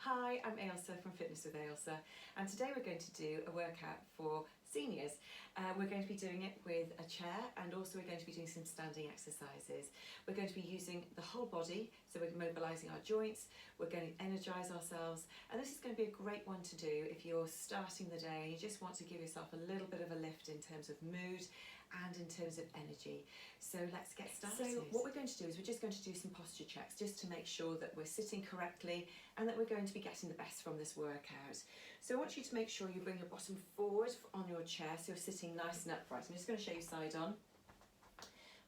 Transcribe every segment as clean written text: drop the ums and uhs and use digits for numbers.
Hi, I'm Ailsa from Fitness with Ailsa, and today we're going to do a workout for seniors. We're going to be doing it with a chair, and also we're going to be doing some standing exercises. We're going to be using the whole body, so we're mobilising our joints, we're going to energise ourselves, and this is going to be a great one to do if you're starting the day and you just want to give yourself a little bit of a lift in terms of mood and in terms of energy. So let's get started. So what we're going to do is we're just going to do some posture checks just to make sure that we're sitting correctly and that we're going to be getting the best from this workout. So I want you to make sure you bring your bottom forward on your chair so you're sitting nice and upright. I'm just going to show you side on.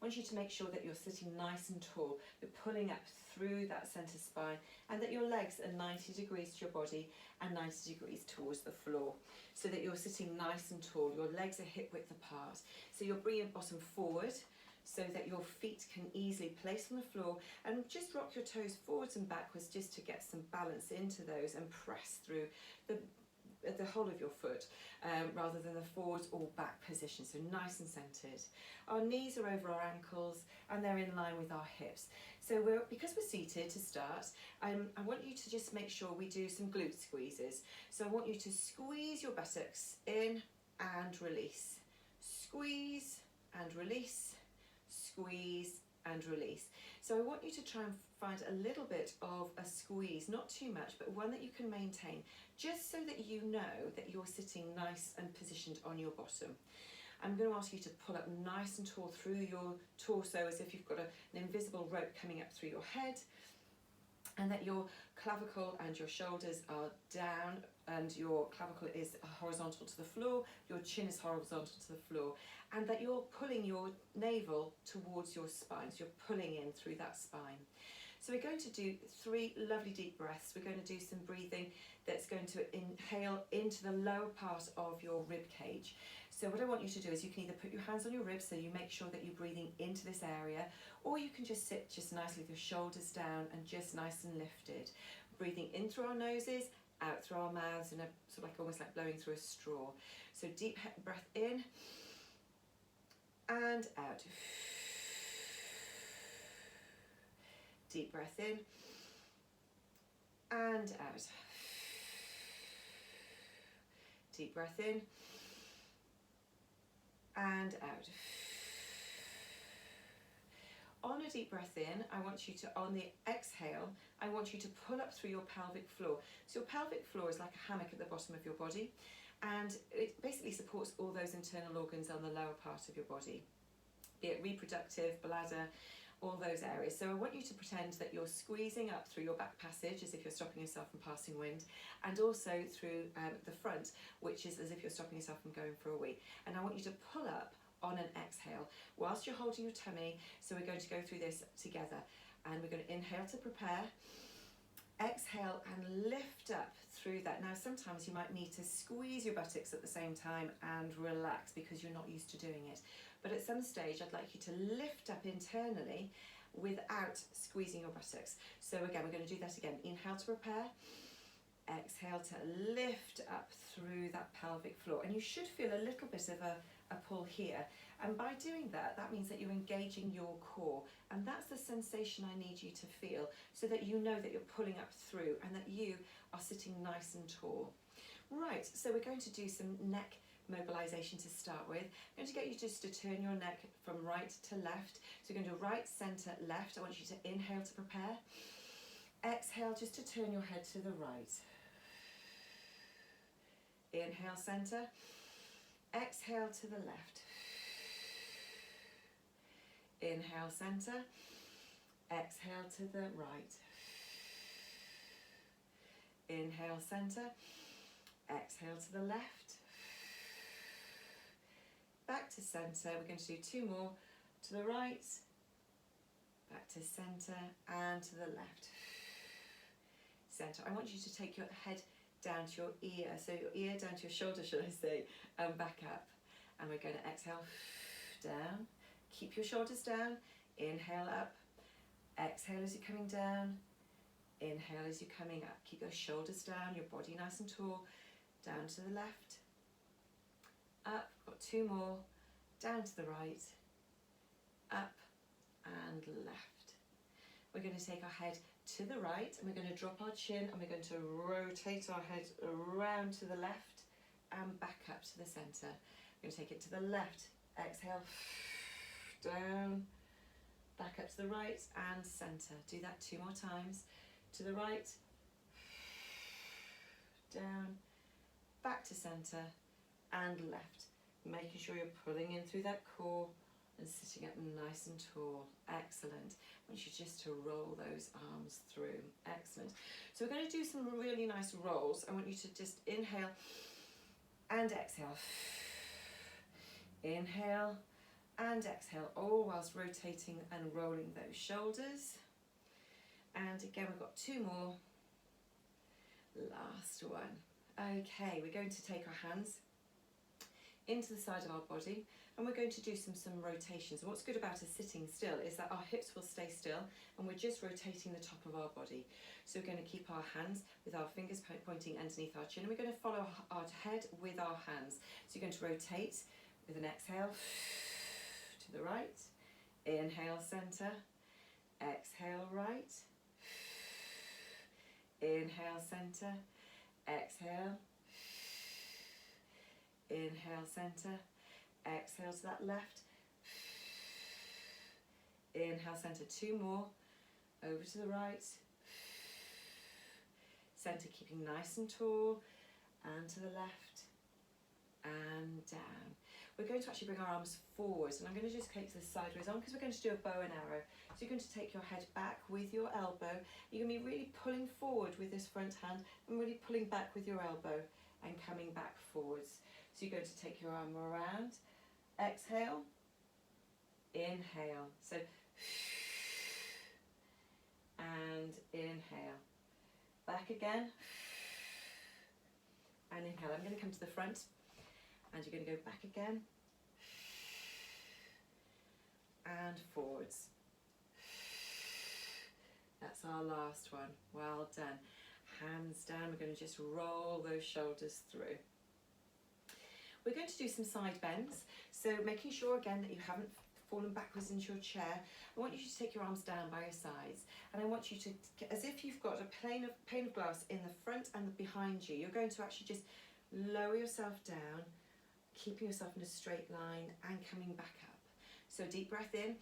I want you to make sure that you're sitting nice and tall, you're pulling up through that centre spine, and that your legs are 90 degrees to your body and 90 degrees towards the floor, so that you're sitting nice and tall, your legs are hip width apart. So you'll bring your bottom forward so that your feet can easily place on the floor, and just rock your toes forwards and backwards just to get some balance into those and press through the whole of your foot rather than the forwards or back position, so nice and centered. Our knees are over our ankles and they're in line with our hips. So because we're seated to start, I want you to just make sure we do some glute squeezes. So I want you to squeeze your buttocks in and release. Squeeze and release, squeeze and release. So I want you to try and find a little bit of a squeeze, not too much, but one that you can maintain, just so that you know that you're sitting nice and positioned on your bottom. I'm going to ask you to pull up nice and tall through your torso as if you've got an invisible rope coming up through your head, and that your clavicle and your shoulders are down and your clavicle is horizontal to the floor, your chin is horizontal to the floor, and that you're pulling your navel towards your spine, so you're pulling in through that spine. So we're going to do 3 lovely deep breaths. We're going to do some breathing that's going to inhale into the lower part of your rib cage. So what I want you to do is you can either put your hands on your ribs so you make sure that you're breathing into this area, or you can just sit just nicely with your shoulders down and just nice and lifted. Breathing in through our noses, out through our mouths, and sort of like almost like blowing through a straw. So deep breath in and out. Deep breath in and out. Deep breath in and out. On a deep breath in, I want you to, on the exhale, I want you to pull up through your pelvic floor. So your pelvic floor is like a hammock at the bottom of your body, and it basically supports all those internal organs on the lower part of your body, be it reproductive, bladder, all those areas. So I want you to pretend that you're squeezing up through your back passage as if you're stopping yourself from passing wind, and also through the front, which is as if you're stopping yourself from going for a wee. And I want you to pull up on an exhale whilst you're holding your tummy. So we're going to go through this together, and we're going to inhale to prepare, exhale and lift up through that. Now sometimes you might need to squeeze your buttocks at the same time and relax because you're not used to doing it, but at some stage I'd like you to lift up internally without squeezing your buttocks. So again, we're going to do that again. Inhale to prepare, exhale to lift up through that pelvic floor, and you should feel a little bit of a pull here, and by doing that, that means that you're engaging your core, and that's the sensation I need you to feel, so that you know that you're pulling up through and that you are sitting nice and tall. Right, so we're going to do some neck mobilization to start with. I'm going to get you just to turn your neck from right to left. So we're going to do right, center, left. I want you to inhale to prepare, exhale just to turn your head to the right. Inhale, center, exhale to the left. Inhale, center, exhale to the right. Inhale, center, exhale to the left. Back to center. We're going to do 2 more. To the right, back to center, and to the left. Center. I want you to take your head down to your ear, so your ear down to your shoulder, should I say, and back up. And we're going to exhale down. Keep your shoulders down. Inhale up. Exhale as you're coming down. Inhale as you're coming up. Keep your shoulders down, your body nice and tall. Down to the left. Up. Got 2 more. Down to the right. Up and left. We're going to take our head to the right, and we're going to drop our chin, and we're going to rotate our head around to the left and back up to the centre. We're going to take it to the left, exhale, down, back up to the right and centre. Do that 2 more times. To the right, down, back to centre and left. Making sure you're pulling in through that core and sitting up nice and tall. Excellent. I want you just to roll those arms through. Excellent. So we're going to do some really nice rolls. I want you to just inhale and exhale. Inhale and exhale, all whilst rotating and rolling those shoulders. And again, we've got 2 more. Last one. Okay, we're going to take our hands into the side of our body, and we're going to do some rotations. And what's good about us sitting still is that our hips will stay still, and we're just rotating the top of our body. So we're going to keep our hands with our fingers pointing underneath our chin, and we're going to follow our head with our hands. So you're going to rotate with an exhale to the right, inhale centre, exhale right, inhale centre, exhale, inhale centre, exhale to that left, inhale centre, 2 more, over to the right, centre keeping nice and tall, and to the left, and down. We're going to actually bring our arms forwards, and I'm going to just take this sideways on because we're going to do a bow and arrow. So you're going to take your head back with your elbow. You're going to be really pulling forward with this front hand and really pulling back with your elbow and coming back forwards. So you're going to take your arm around, exhale, inhale. So, and inhale. Back again, and inhale. I'm going to come to the front, and you're going to go back again, and forwards. That's our last one. Well done. Hands down. We're going to just roll those shoulders through. We're going to do some side bends. So making sure again that you haven't fallen backwards into your chair. I want you to take your arms down by your sides, and I want you to, as if you've got a pane of glass in the front and behind you, you're going to actually just lower yourself down, keeping yourself in a straight line and coming back up. So deep breath in,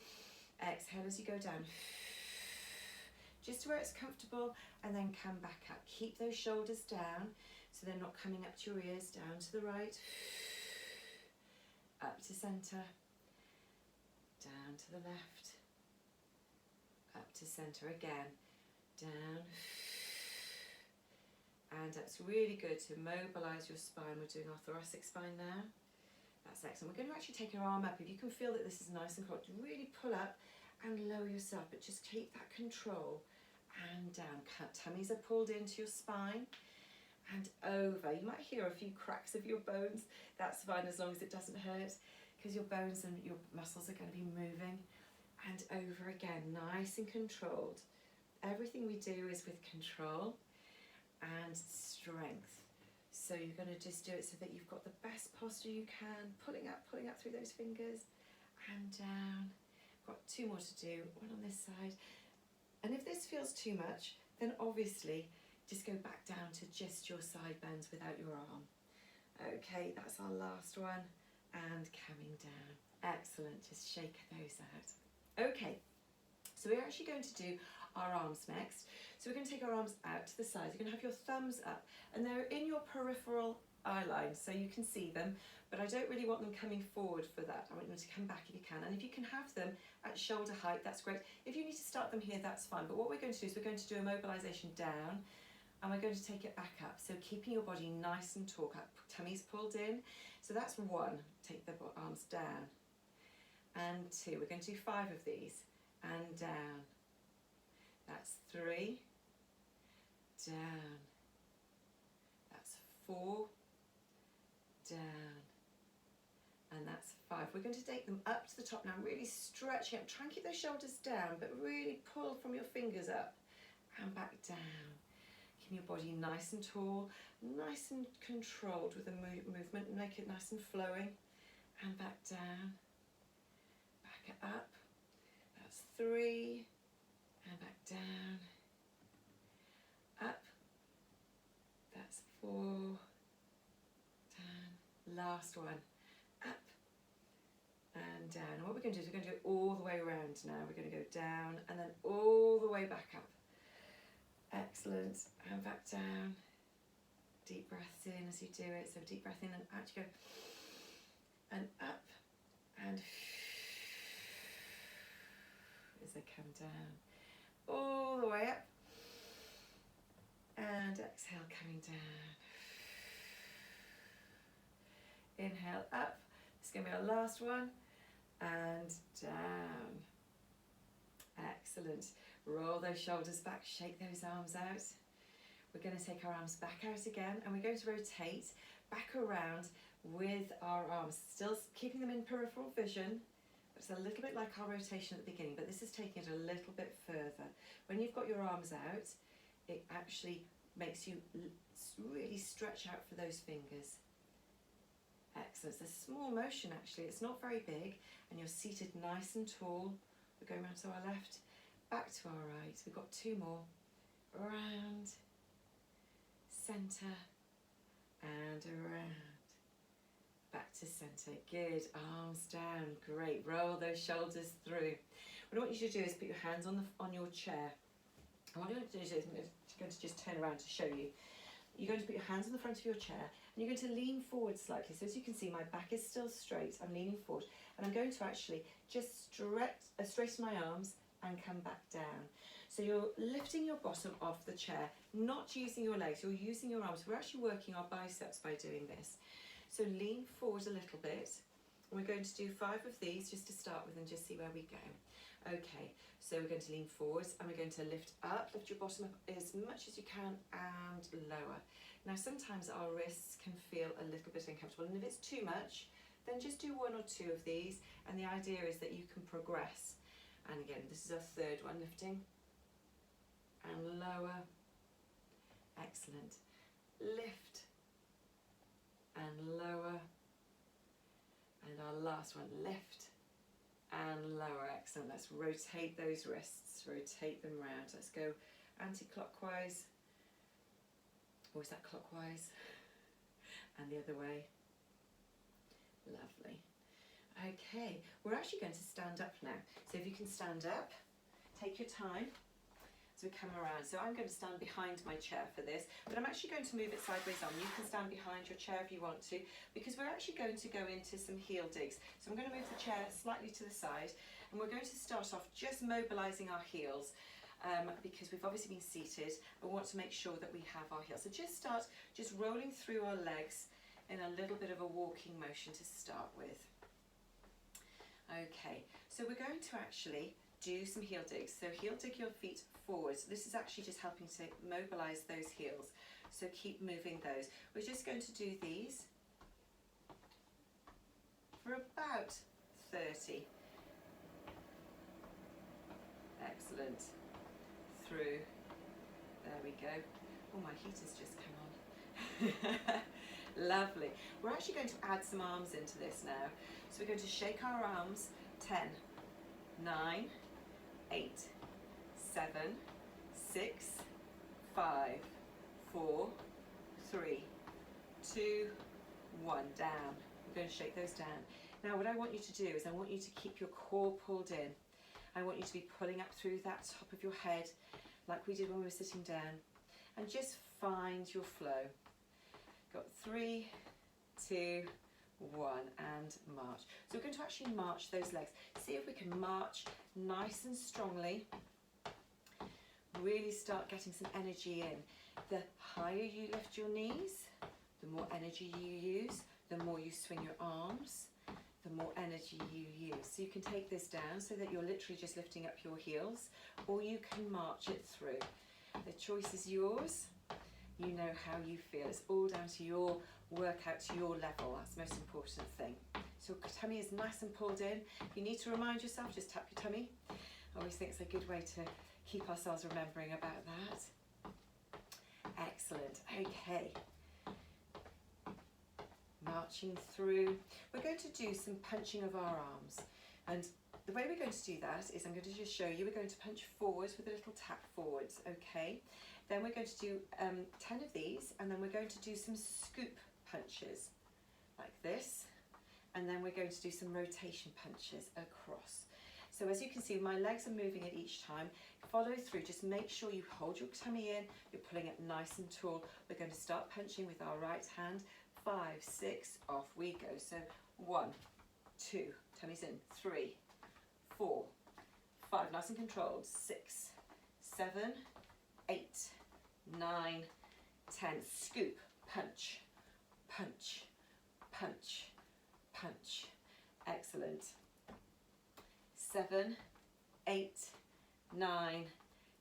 exhale as you go down, just to where it's comfortable, and then come back up. Keep those shoulders down so they're not coming up to your ears. Down to the right, up to centre, down to the left, up to centre again, down, and it's really good to mobilise your spine. We're doing our thoracic spine now. That's excellent. We're going to actually take your arm up. If you can feel that this is nice and cold, really pull up and lower yourself, but just keep that control, and down. Tummies are pulled into your spine and over. You might hear a few cracks of your bones. That's fine as long as it doesn't hurt, because your bones and your muscles are going to be moving. And over again, nice and controlled. Everything we do is with control and strength. So you're going to just do it so that you've got the best posture you can, pulling up through those fingers and down. Got 2 more to do, one on this side. And if this feels too much, then obviously just go back down to just your side bends without your arm. Okay, that's our last one. And coming down. Excellent, just shake those out. Okay, so we're actually going to do our arms next. So we're going to take our arms out to the side. You're going to have your thumbs up, and they're in your peripheral eye line, so you can see them, but I don't really want them coming forward for that. I want them to come back if you can, and if you can have them at shoulder height, that's great. If you need to start them here, that's fine, but what we're going to do is we're going to do a mobilisation down, and we're going to take it back up, so keeping your body nice and tall, tummy's pulled in. So that's 1, take the arms down, and 2, we're going to do 5 of these, and down, that's 3, down, that's 4, down, and that's 5. We're going to take them up to the top now, really stretching up, try and keep those shoulders down, but really pull from your fingers up and back down. Keep your body nice and tall, nice and controlled with the movement, and make it nice and flowing, and back down, back up, that's 3, and back down, last one. Up and down. And what we're going to do is we're going to do it all the way around now. We're going to go down and then all the way back up. Excellent. And back down. Deep breaths in as you do it. So deep breath in and out you go. And up and as they come down. All the way up. And exhale, coming down. Inhale up. This is going to be our last one. And down. Excellent. Roll those shoulders back, shake those arms out. We're going to take our arms back out again and we're going to rotate back around with our arms, still keeping them in peripheral vision. It's a little bit like our rotation at the beginning, but this is taking it a little bit further. When you've got your arms out, it actually makes you really stretch out for those fingers. Excellent. It's a small motion actually, it's not very big, and you're seated nice and tall. We're going round to our left, back to our right. We've got two more. Around, centre, and around. Back to centre. Good. Arms down. Great. Roll those shoulders through. What I want you to do is put your hands on your chair. And what I'm going to do is I'm going to just turn around to show you. You're going to put your hands on the front of your chair and you're going to lean forward slightly. So as you can see, my back is still straight. I'm leaning forward and I'm going to actually just straighten my arms and come back down. So you're lifting your bottom off the chair, not using your legs, you're using your arms. We're actually working our biceps by doing this. So lean forward a little bit. And we're going to do 5 of these just to start with and just see where we go. Okay, so we're going to lean forwards and we're going to lift up, lift your bottom up as much as you can and lower. Now sometimes our wrists can feel a little bit uncomfortable, and if it's too much, then just do 1 or 2 of these, and the idea is that you can progress. And again, this is our 3rd one, lifting and lower. Excellent. Lift and lower. And our last one, lift and lower. Excellent. Let's rotate those wrists, rotate them round. Let's go anti-clockwise, or is that clockwise? And the other way. Lovely. Okay, we're actually going to stand up now. So if you can stand up, take your time. So we come around. So I'm going to stand behind my chair for this, but I'm actually going to move it sideways on. You can stand behind your chair if you want to, because we're actually going to go into some heel digs. So I'm going to move the chair slightly to the side, and we're going to start off just mobilising our heels, because we've obviously been seated. We want to make sure that we have our heels. So just start just rolling through our legs in a little bit of a walking motion to start with. Okay, so we're going to actually do some heel digs. So heel dig your feet forwards. This is actually just helping to mobilise those heels. So keep moving those. We're just going to do these for about 30. Excellent. Through. There we go. Oh, my heater's just come on. Lovely. We're actually going to add some arms into this now. So we're going to shake our arms. 10, 9, 8, 7, 6, 5, 4, 3, 2, 1. Down. We're going to shake those down. Now what I want you to do is I want you to keep your core pulled in. I want you to be pulling up through that top of your head like we did when we were sitting down, and just find your flow. Got 3, 2, 1, and march. So we're going to actually march those legs. See if we can march nice and strongly. Really start getting some energy in. The higher you lift your knees, the more energy you use, the more you swing your arms, the more energy you use. So you can take this down so that you're literally just lifting up your heels, or you can march it through. The choice is yours. You know how you feel. It's all down to your workout, to your level. That's the most important thing. So tummy is nice and pulled in. If you need to remind yourself, just tap your tummy. I always think it's a good way to keep ourselves remembering about that. Excellent. Okay. Marching through. We're going to do some punching of our arms. And the way we're going to do that is I'm going to just show you. We're going to punch forwards with a little tap forwards. Okay. Then we're going to do 10 of these, and then we're going to do some scoop punches. like this. And then we're going to do some rotation punches across. So as you can see, my legs are moving at each time. Follow through, just make sure you hold your tummy in, you're pulling it nice and tall. We're going to start punching with our right hand. 5, 6, off we go. So 1, 2, tummy's in, 3, 4, 5, nice and controlled, 6, 7, 8, 9, 10, scoop, punch, punch, punch, punch, excellent. 7, 8, 9,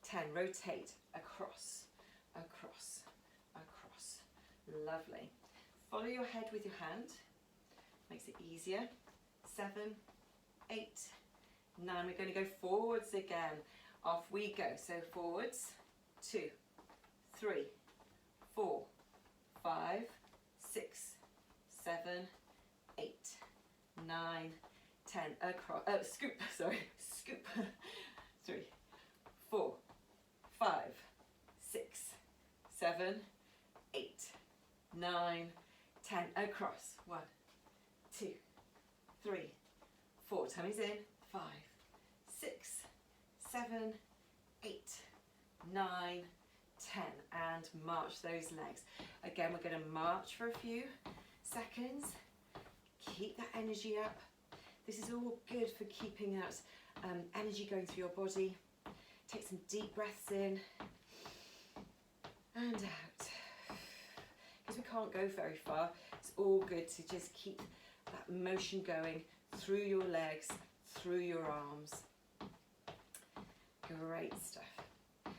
10, rotate, across, across, across, lovely. Follow your head with your hand, makes it easier. 7, 8, 9, we're going to go forwards again, off we go, so forwards, 2, 3, 4, 5, 6, 7, 8, 9, 10, across, scoop, sorry, scoop, 3, 4, 5, 6, 7, 8, 9, 10, across, 1, 2, 3, 4, tummy's in, 5, 6, 7, 8, 9, 10, and march those legs. Again, we're going to march for a few seconds, keep that energy up. This is all good for keeping that energy going through your body. Take some deep breaths in and out. Because we can't go very far, it's all good to just keep that motion going through your legs, through your arms. Great stuff.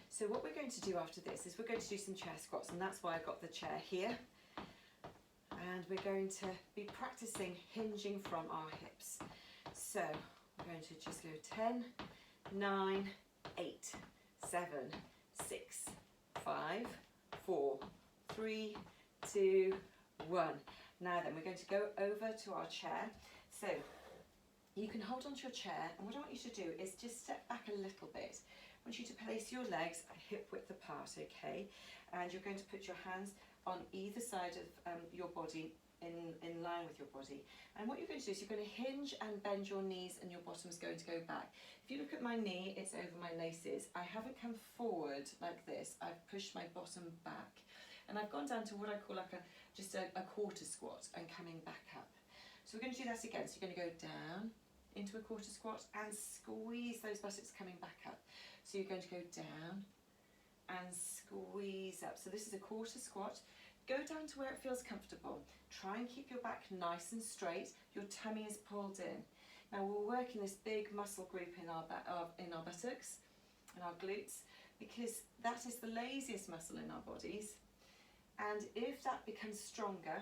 So what we're going to do after this is we're going to do some chair squats, and that's why I got the chair here. And we're going to be practicing hinging from our hips. So we're going to just go 10, 9, 8, 7, 6, 5, 4, 3, 2, 1. Now then, we're going to go over to our chair. So you can hold onto your chair, and what I want you to do is just step back a little bit. I want you to place your legs hip width apart, okay? And you're going to put your hands on either side of your body in line with your body. And what you're going to do is you're going to hinge and bend your knees, and your bottom's going to go back. If you look at my knee, it's over my laces. I haven't come forward like this. I've pushed my bottom back. And I've gone down to what I call like just a quarter squat and coming back up. So we're going to do that again. So you're going to go down into a quarter squat and squeeze those buttocks coming back up. So you're going to go down and squeeze up. So this is a quarter squat. Go down to where it feels comfortable. Try and keep your back nice and straight. Your tummy is pulled in. Now we're working this big muscle group in our buttocks and our glutes, because that is the laziest muscle in our bodies. And if that becomes stronger,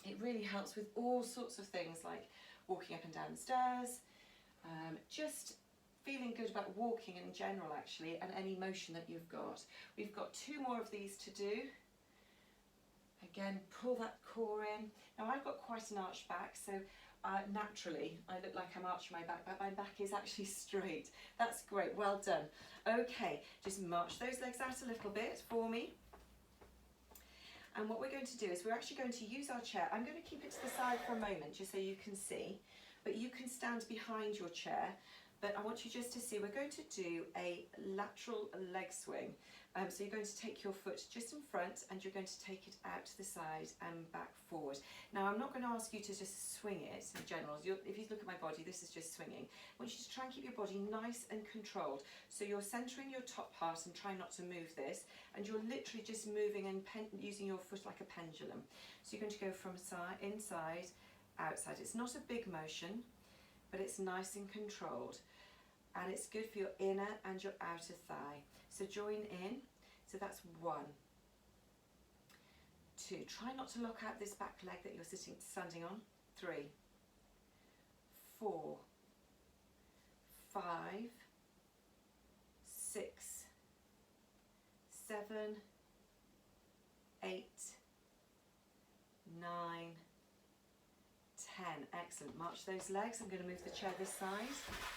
it really helps with all sorts of things like walking up and down the stairs, just feeling good about walking in general actually, and any motion that you've got. We've got 2 more of these to do. Again, pull that core in. Now I've got quite an arched back, so naturally I look like I'm arching my back, but my back is actually straight. That's great, well done. Okay, just march those legs out a little bit for me. And what we're going to do is we're actually going to use our chair. I'm going to keep it to the side for a moment just so you can see, but you can stand behind your chair. But I want you just to see, we're going to do a lateral leg swing. So you're going to take your foot just in front, and you're going to take it out to the side and back forward. Now I'm not going to ask you to just swing it in general. If you look at my body, this is just swinging. I want you to try and keep your body nice and controlled. So you're centering your top part and try not to move this, and you're literally just moving and using your foot like a pendulum. So you're going to go from inside, outside. It's not a big motion, but it's nice and controlled, and it's good for your inner and your outer thigh. So join in. So that's 1, 2. Try not to lock out this back leg that you're standing on. 3, 4, 5, 6, 7, 8, 9, 10. Excellent. March those legs. I'm going to move the chair this side.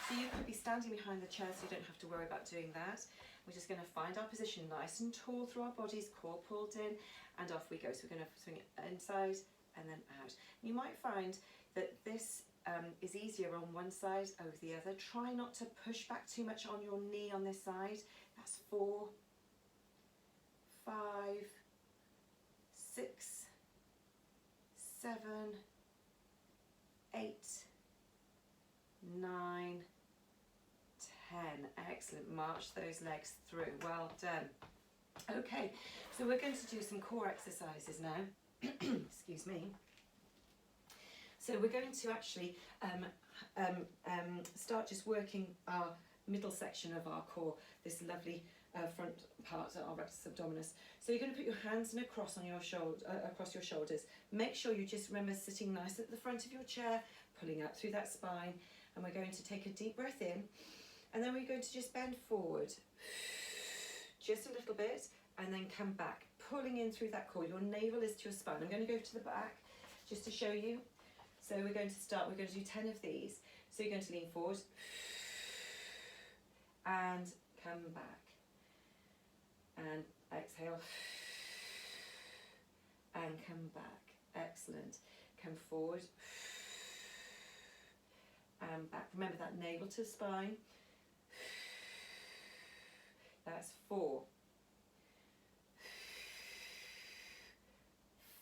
So you could be standing behind the chair, so you don't have to worry about doing that. We're just going to find our position nice and tall through our bodies, core pulled in, and off we go. So we're going to swing it inside, and then out. You might find that this is easier on one side over the other. Try not to push back too much on your knee on this side. That's 4, 5, 6, 7, 8, 9, 10. Excellent. March those legs through. Well done. Okay, so we're going to do some core exercises now. Excuse me. So we're going to actually start just working our middle section of our core, this lovely front part, our rectus abdominis. So you're going to put your hands in a cross on your shoulder, across your shoulders. Make sure you just remember sitting nice at the front of your chair, pulling out through that spine, and we're going to take a deep breath in, and then we're going to just bend forward, just a little bit, and then come back, pulling in through that core. Your navel is to your spine. I'm going to go to the back just to show you. So we're going to start, we're going to do 10 of these. So you're going to lean forward and come back and exhale and come back. Excellent. Come forward and back. Remember that navel to spine. That's 4,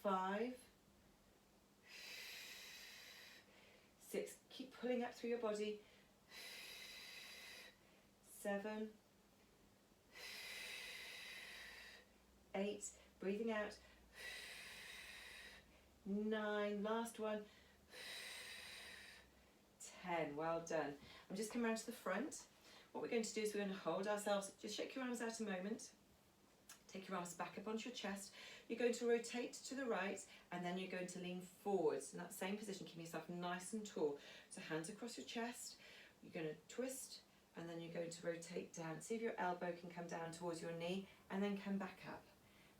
5, 6, keep pulling up through your body, 7, 8, breathing out, 9, last one, 10, well done. I'm just coming around to the front. What we're going to do is we're going to hold ourselves, just shake your arms out a moment, take your arms back up onto your chest. You're going to rotate to the right, and then you're going to lean forwards in that same position, keeping yourself nice and tall. So hands across your chest, you're going to twist, and then you're going to rotate down. See if your elbow can come down towards your knee, and then come back up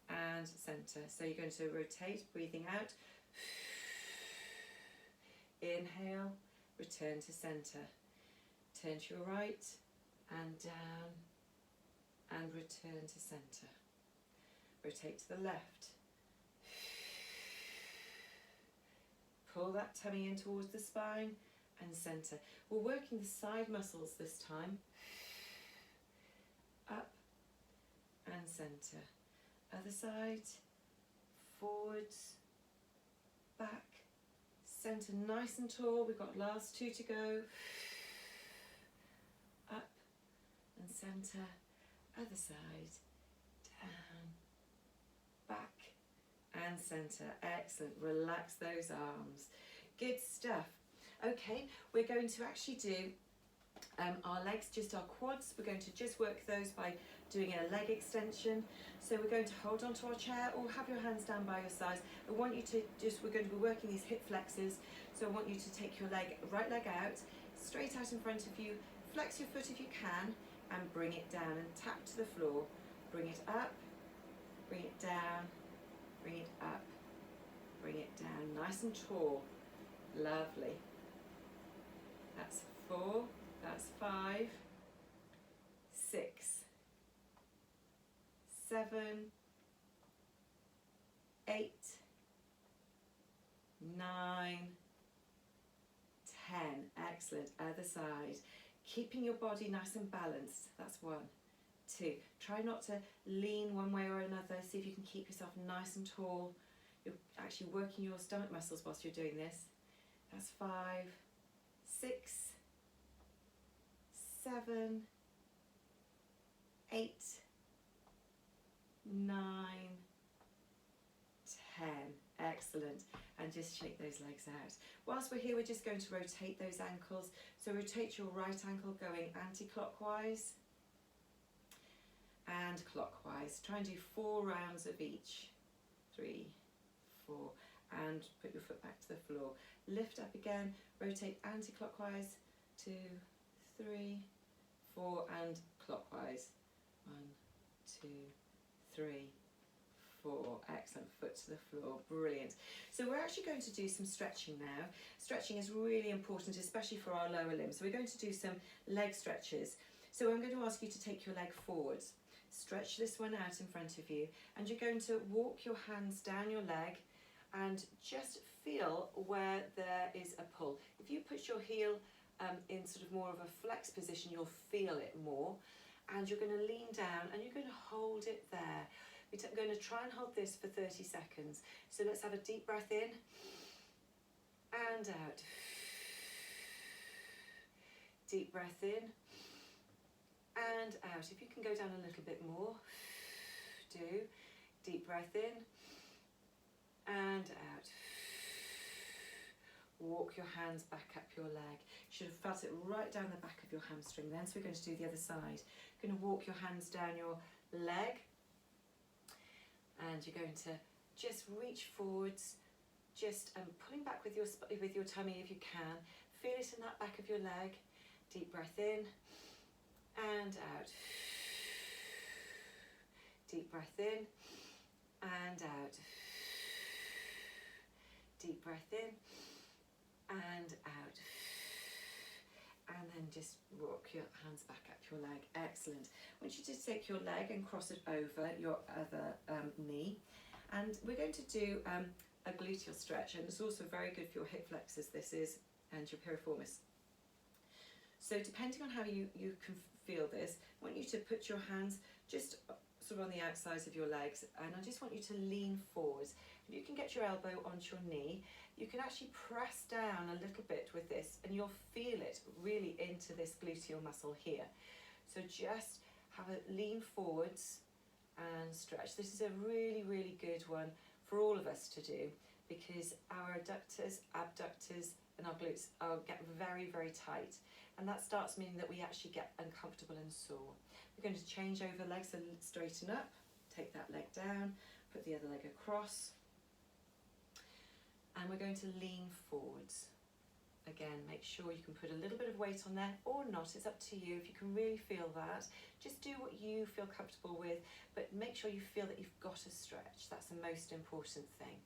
and center. So you're going to rotate, breathing out. Inhale, return to center. Turn to your right and down, and return to center. Rotate to the left. Pull that tummy in towards the spine and center. We're working the side muscles this time. Up and center. Other side. Forwards. Back. Center nice and tall. We've got last 2 to go. Up and center. Other side. Down. Back and center. Excellent. Relax those arms. Good stuff. Okay, we're going to actually do our legs, just our quads. We're going to just work those by doing a leg extension. So we're going to hold onto our chair or have your hands down by your sides. I want you to we're going to be working these hip flexors. So I want you to take your right leg out, straight out in front of you, flex your foot if you can, and bring it down and tap to the floor. Bring it up, bring it down, bring it up, bring it down, nice and tall. Lovely. That's 4, that's 5, 6, 7, 8, 9, 10. Excellent. Other side. Keeping your body nice and balanced. That's 1, 2. Try not to lean one way or another. See if you can keep yourself nice and tall. You're actually working your stomach muscles whilst you're doing this. That's 5, 6, 7, 8, 9, 10. Excellent. And just shake those legs out. Whilst we're here, we're just going to rotate those ankles. So rotate your right ankle going anti-clockwise and clockwise. Try and do 4 rounds of each. 3, 4, and put your foot back to the floor. Lift up again, rotate anti-clockwise, 2, 3, 4, and clockwise. 1, 2, 3, 4. Excellent. Foot to the floor. Brilliant. So we're actually going to do some stretching now. Stretching is really important, especially for our lower limbs. So we're going to do some leg stretches. So I'm going to ask you to take your leg forwards. Stretch this one out in front of you, and you're going to walk your hands down your leg and just feel where there is a pull. If you put your heel in sort of more of a flex position, you'll feel it more, and you're going to lean down and you're going to hold it there. We're going to try and hold this for 30 seconds. So let's have a deep breath in and out. Deep breath in and out. If you can go down a little bit more, do. Deep breath in and out. Walk your hands back up your leg. You should have felt it right down the back of your hamstring then. So we're going to do the other side. You're going to walk your hands down your leg, and you're going to just reach forwards, just pulling back with your tummy if you can. Feel it in that back of your leg. Deep breath in and out. Deep breath in and out. Deep breath in and out. And then just rock your hands back up your leg. Excellent. I want you to take your leg and cross it over your other knee. And we're going to do a gluteal stretch, and it's also very good for your hip flexors, this is, and your piriformis. So depending on how you can feel this, I want you to put your hands just sort of on the outsides of your legs, and I just want you to lean forwards. If you can get your elbow onto your knee, you can actually press down a little bit with this, and you'll feel it really into this gluteal muscle here. So just have a lean forwards and stretch. This is a really, really good one for all of us to do, because our adductors, abductors, and our glutes get very, very tight. And that starts meaning that we actually get uncomfortable and sore. We're going to change over legs, so straighten up, take that leg down, put the other leg across, and we're going to lean forwards. Again, make sure you can put a little bit of weight on there or not, it's up to you. If you can really feel that, just do what you feel comfortable with, but make sure you feel that you've got a stretch. That's the most important thing.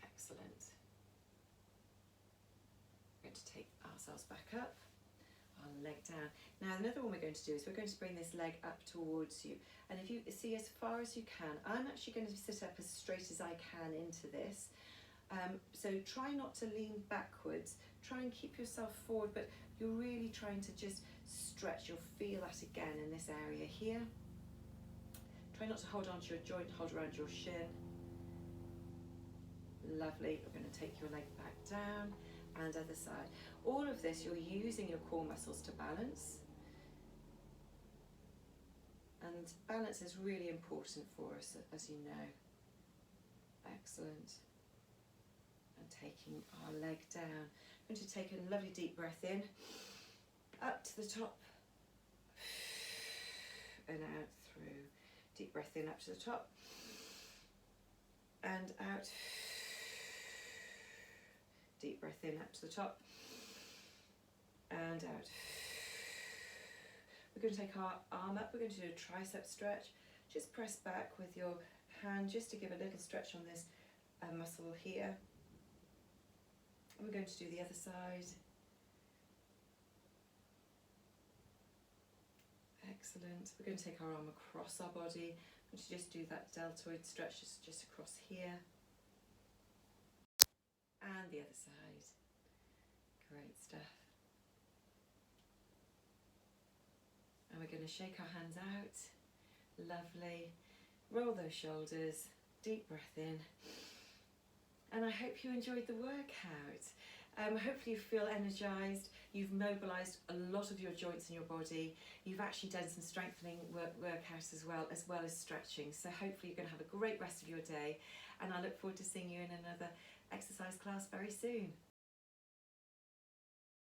Excellent. We're going to take ourselves back up, our leg down. Now another one we're going to do is we're going to bring this leg up towards you, and if you see as far as you can, I'm actually going to sit up as straight as I can into this. So try not to lean backwards, try and keep yourself forward, but you're really trying to just stretch. You'll feel that again in this area here. Try not to hold onto your joint, hold around your shin. Lovely. We're going to take your leg back down and other side. All of this, you're using your core muscles to balance. And balance is really important for us, as you know. Excellent. And taking our leg down. I'm going to take a lovely deep breath in, up to the top, and out through. Deep breath in, up to the top, and out. Deep breath in, up to the top, and out. We're going to take our arm up, we're going to do a tricep stretch. Just press back with your hand just to give a little stretch on this muscle here. And we're going to do the other side. Excellent. We're going to take our arm across our body. We're going to just do that deltoid stretch just across here. And the other side. Great stuff. And we're going to shake our hands out. Lovely. Roll those shoulders. Deep breath in. And I hope you enjoyed the workout. Hopefully you feel energised. You've mobilised a lot of your joints in your body. You've actually done some strengthening workouts as well as stretching. So hopefully you're going to have a great rest of your day. And I look forward to seeing you in another exercise class very soon.